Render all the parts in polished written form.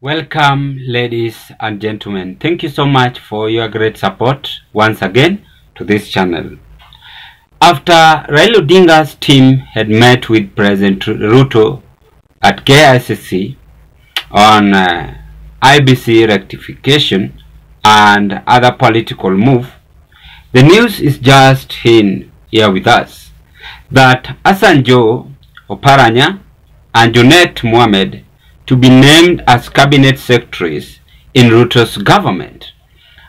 Welcome, ladies and gentlemen. Thank you so much for your great support once again to this channel. After Raila Odinga's team had met with President Ruto at KICC on IBC rectification and other political move, the news is just here with us that Joho, Oparanya and Junet to be named as cabinet secretaries in Ruto's government.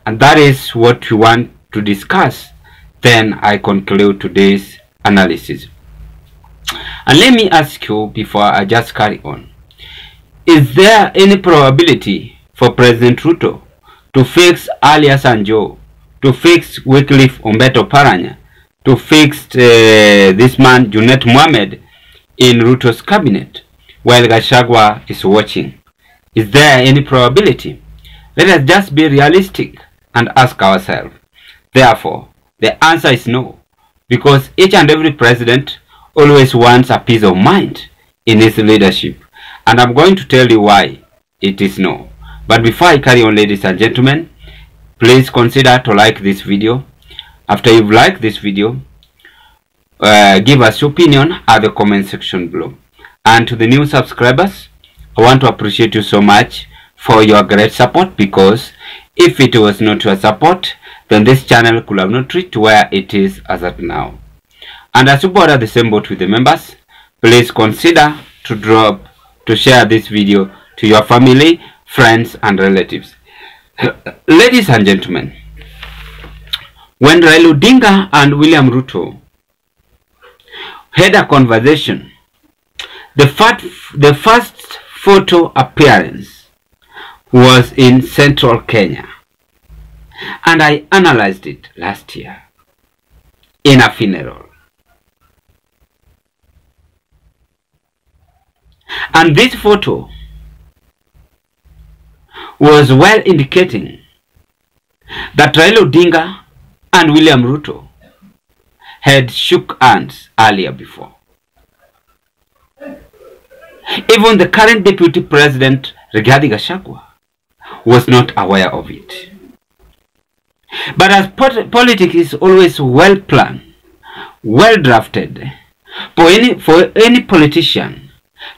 And that is what we want to discuss. Then I conclude today's analysis. And let me ask you before I just carry on. Is there any probability for President Ruto to fix alias Joho, to fix Wycliffe Oparanya, to fix this man Junet in Ruto's cabinet while Gachagua is watching? Is there any probability? Let us just be realistic and ask ourselves. Therefore, the answer is no, because each and every president always wants a peace of mind in his leadership, and I'm going to tell you why it is no. But before I carry on, ladies and gentlemen, please consider to like this video. After you've liked this video, give us your opinion at the comment section below. And to the new subscribers, I want to appreciate you so much for your great support, because if it was not your support, then this channel could have not reached where it is as of now. And as you bother the same boat with the members, please consider to share this video to your family, friends and relatives. Ladies and gentlemen, when Raila Odinga and William Ruto had a conversation, the first photo appearance was in central Kenya, and I analyzed it last year in a funeral. And this photo was well indicating that Raila Odinga and William Ruto had shook hands earlier before. Even the current deputy president, Gachagua, was not aware of it. But as politics is always well planned, well drafted, for any politician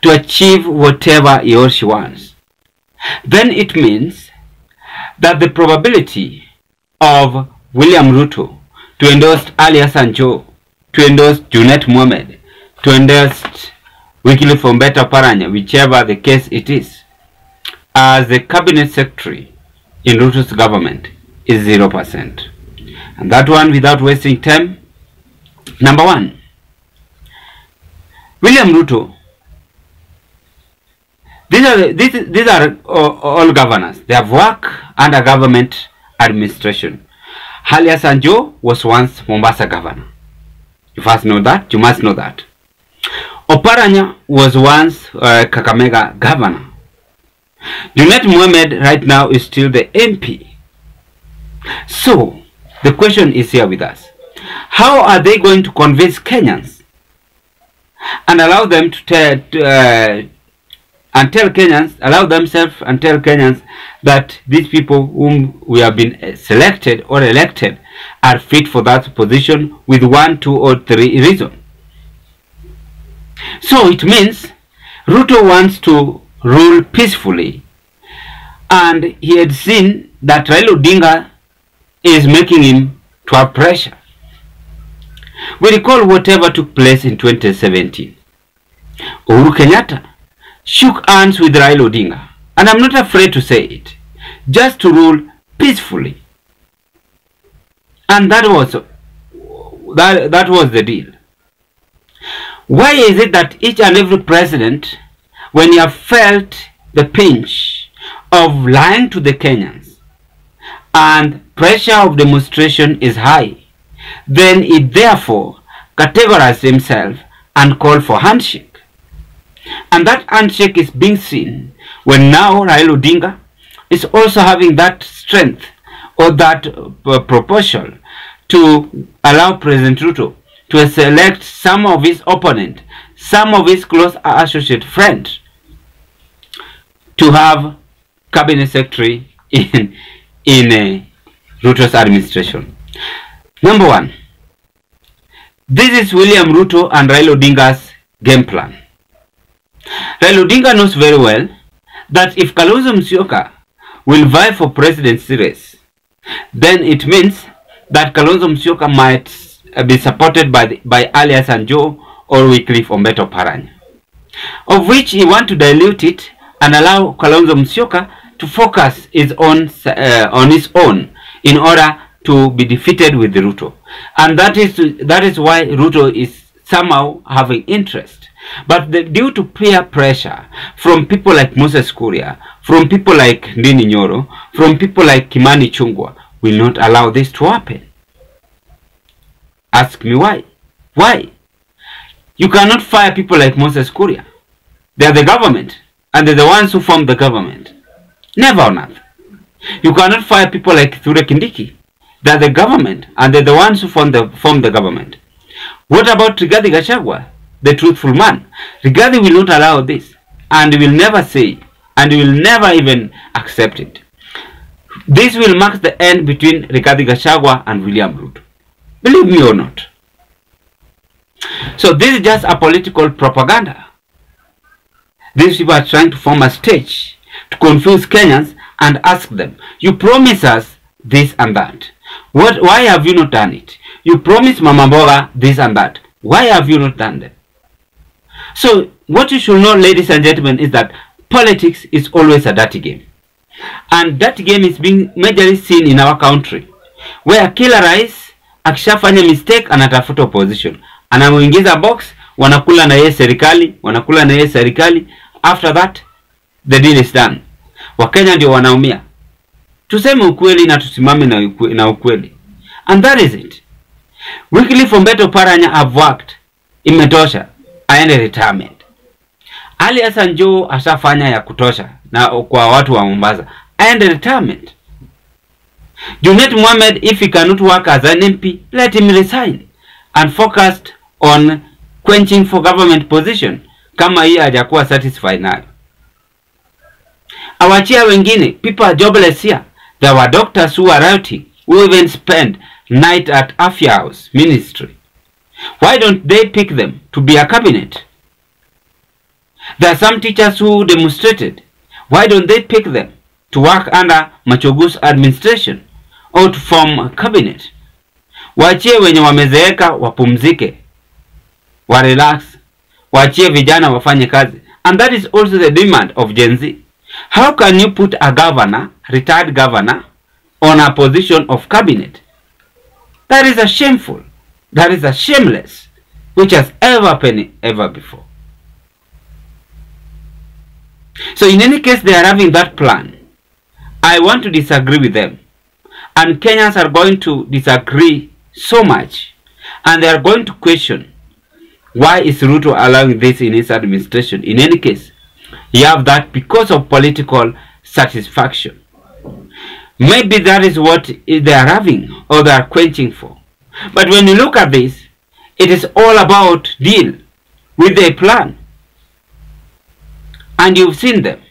to achieve whatever he or she wants, then it means that the probability of William Ruto to endorse alias Joho, to endorse Junet, to endorse Wycliffe Oparanya, whichever the case it is, as the cabinet secretary in Ruto's government is 0%. And that one, without wasting time, number one, William Ruto, these are all governors. They have worked under government administration. Alias Joho was once Mombasa governor. You first know that, you must know that. Oparanya was once Kakamega governor. Junet right now is still the MP. So, the question is here with us. How are they going to convince Kenyans and allow them to tell Kenyans that these people whom we have been selected or elected are fit for that position with 1, 2 or 3 reasons? So it means Ruto wants to rule peacefully, and he had seen that Raila Odinga is making him to have pressure. We recall whatever took place in 2017. Uhuru Kenyatta shook hands with Raila Odinga, and I'm not afraid to say it, just to rule peacefully. And that was the deal. Why is it that each and every president, when you have felt the pinch of lying to the Kenyans and pressure of demonstration is high, then it therefore categorizes himself and call for handshake? And that handshake is being seen when now Raila Odinga is also having that strength or that proposal to allow President Ruto to select some of his opponents, some of his close associate friends, to have cabinet secretary in Ruto's administration. Number one, this is William Ruto and Raila Odinga's game plan. Raila Odinga knows very well that if Kalonzo Musyoka will vie for presidency race, then it means that Kalonzo Musyoka might be supported by alias and Joe or Wycliffe Ombeto Oparanya, of which he wants to dilute it and allow Kalonzo Musyoka to focus on his own in order to be defeated with the Ruto. And that is why Ruto is somehow having interest. But due to peer pressure from people like Moses Kuria, from people like Ndini Nyoro, from people like Kimani Chungwa, will not allow this to happen. Ask me why. Why? You cannot fire people like Moses Kuria. They are the government, and they're the ones who form the government. Never on earth. You cannot fire people like Kithure Kindiki. They're the government, and they're the ones who form the government. What about Rigathi Gachagua, the truthful man? Rigathi will not allow this, and will never say, and will never even accept it. This will mark the end between Rigathi Gachagua and William Ruto. Believe me or not. So this is just a political propaganda. These people are trying to form a stage to confuse Kenyans and ask them, you promise us this and that. Why have you not done it? You promised Mama Mboga this and that. Why have you not done that? So what you should know, ladies and gentlemen, is that politics is always a dirty game. And that game is being majorly seen in our country, where kila rais akishafanya mistake anatafuta opposition, anamuingiza box, wanakula na yeye serikali, after that the deal is done. Wakenya ndio wanaumia. Tuseme ukweli na tusimame na ukweli. And that is it. Wycliffe Ombeto Oparanya have worked, imetosha, aende retirement. Alias and Joe ashafanya ya kutosha na kwa watu wa Mombasa, aende retirement. Junet Mohammed, if he cannot work as an MP, let him resign and focus on quenching for government position kama hii hajakuwa satisfied nayo. Awachia wengine, people are jobless here. There were doctors who are routing, who even spend night at Afia House Ministry. Why don't they pick them to be a cabinet? There are some teachers who demonstrated. Why don't they pick them to work under Machogu's administration or to form a cabinet? Wachie wenye wamezeeka wapumzike, warelax, wachie vijana wafanye kazi. And that is also the demand of Gen Z. How can you put a governor, retired governor, on a position of cabinet? That is a shameful, that is a shameless, which has ever happened ever before. So in any case, they are having that plan. I want to disagree with them. And Kenyans are going to disagree so much. And they are going to question, why is Ruto allowing this in his administration? In any case, you have that because of political satisfaction. Maybe that is what they are having or they are quenching for. But when you look at this, it is all about deal with a plan. And you've seen them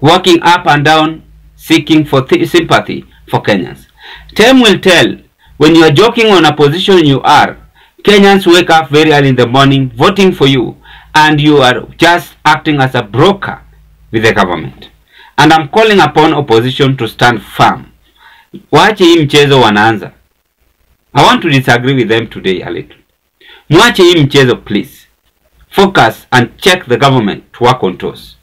walking up and down seeking for sympathy for Kenyans. Time will tell. When you are joking on a position you are, Kenyans wake up very early in the morning voting for you, and you are just acting as a broker with the government. And I'm calling upon opposition to stand firm. Waache hii mchezo wanaanza. I want to disagree with them today a little. Mwache hii mchezo, please. Focus and check the government to work on toes.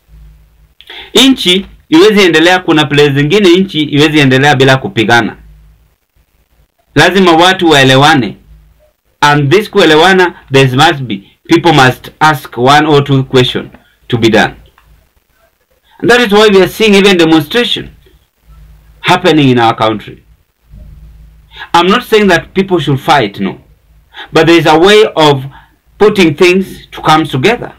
Inchi iwezi endelea, kuna place zingine inchi iwezi endelea bila kupigana. Lazima watu waelewane. And this kuelewana, there must be, people must ask one or two questions to be done. And that is why we are seeing even demonstration happening in our country. I'm not saying that people should fight, no. But there is a way of putting things to come together.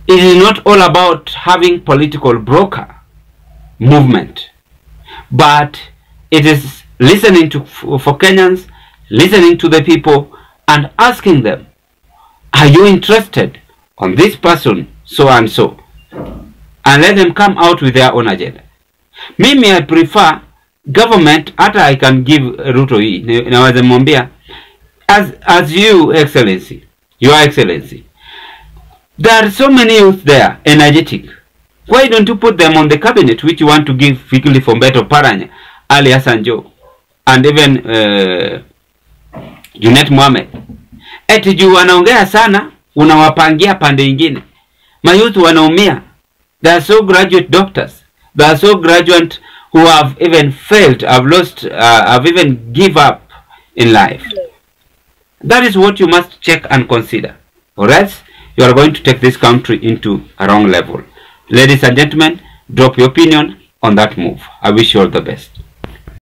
It is not all about having political broker movement, but it is listening for Kenyans, listening to the people and asking them, are you interested on this person so and so? and let them come out with their own agenda. Mimi I prefer government, hata I can give Ruto hii, naweza mwambia, as you excellency, your excellency, there are so many youth there, energetic. Why don't you put them on the cabinet, which you want to give quickly for better Oparanya, Ali Hassan Joho, and even Junet Mohamed. Eti juu wanaongea sana, unawapangia pande ingine. Mayouth wanaumia. They are so graduate doctors. They are so graduate who have even failed, have even give up in life. That is what you must check and consider. Or else, you are going to take this country into a wrong level. Ladies and gentlemen, drop your opinion on that move. I wish you all the best.